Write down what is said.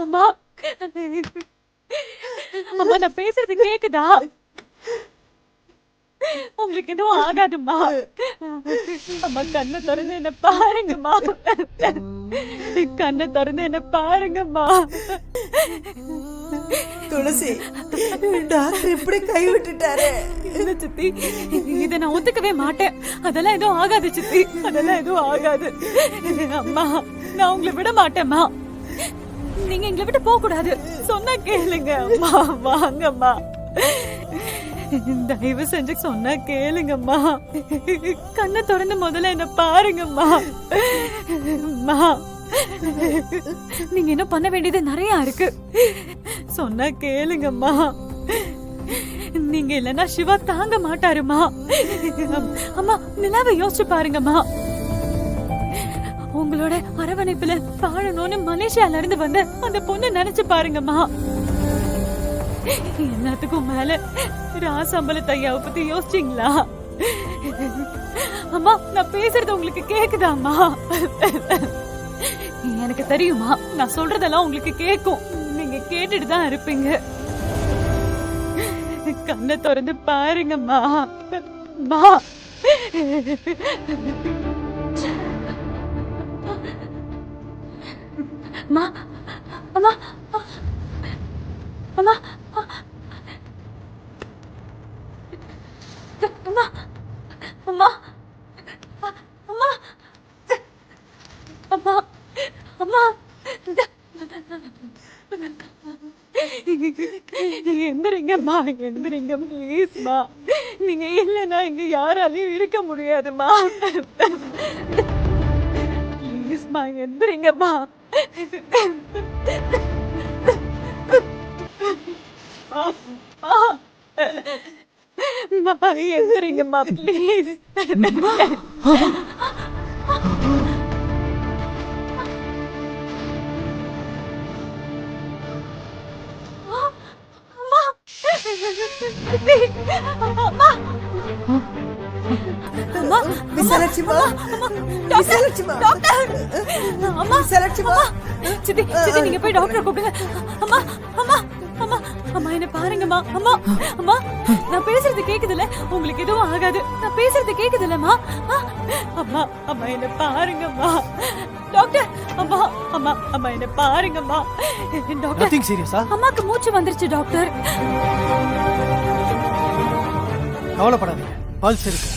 அம்மா அம்மா நான் பேசுறது கேக்குதா? உங்களுக்கு எதுவும் ஆகாதும்மா. அம்மா கண்ணை திறந்து என்ன பாருங்கம்மா. கண்ணை திறந்து என்ன பாருங்கம்மா. துளசி, டாக்டர் இப்படி கை விட்டுட்டாரு. இல்ல சித்தி, இதை நான் ஒத்துக்கவே மாட்டேன். அதெல்லாம் எதுவும் ஆகாது சித்தி, அதெல்லாம் எதுவும் ஆகாது. அம்மா நான் உங்களை விட மாட்டேம்மா. நீங்க எங்களை விட்டு போக கூடாது. சொன்னா கேளுங்க அம்மா. வாங்கம்மா, தயவு செஞ்சு சொன்னா கேளுங்கம்மா. கண்ணை திறந்து முதல்ல என்ன பாருங்கம்மா. அம்மா நீங்க என்ன பண்ண வேண்டியது நிறைய இருக்கு. சொன்னா கேளுங்கம்மா. நீங்க இல்லன்னா சிவா தாங்க மாட்டாருமா. அம்மா நிலாவை யோசிச்சு பாருங்கம்மா. உங்களோட அரவணைப்புல வாழணும்னு மலேசியால இருந்து வந்து அந்த பொண்ணு நினைச்சு பாருங்கம்மா. எல்லாத்துக்கும் மேல ராசம்பள தையாவை பத்தி யோசிச்சீங்களா? அம்மா நான் பேசுறது உங்களுக்கு கேக்குதாம்மா? எனக்கு தெரியுமா, நான் சொல்றதெல்லாம் உங்களுக்கு கேக்கும். நீங்க கேட்டுட்டு தான் இருப்பீங்க. கண்ணை திறந்து பாருங்கம்மா. அம்மா அம்மா அம்மா அம்மா அம்மா அம்மா அம்மா அம்மா அம்மா எந்திரிங்கம்மா, எந்திரிங்க ப்ளீஸ்மா. நீங்க இல்லைன்னா இங்க யாராலையும் இருக்க முடியாதுமா. ப்ளீஸ்மா எந்திரிங்கம்மா. எந்திரிங்கம்மா ப்ளீஸ். விசாலாட்சிமா, நீங்க போய் டாக்டரை கூப்பிடுங்க. அம்மா அம்மா அம்மா அம்மா என்ன பாருங்கம்மா. அம்மா அம்மா நான் பேசுறது கேக்குதுல்ல? உங்களுக்கு எதுவும் ஆகாது. நான் பேசுறது கேக்குதுல்லம்மா? அம்மா அம்மா என்ன பாருங்கம்மா. டாக்டர் அம்மா அம்மா அம்மா என்ன பாருங்கம்மா. டாக்டர் நதிங் சீரியஸா? அம்மாக்கு மூச்சு வந்துருச்சு டாக்டர். கவலைப்படாதீங்க, பல்ஸ் இருக்கு.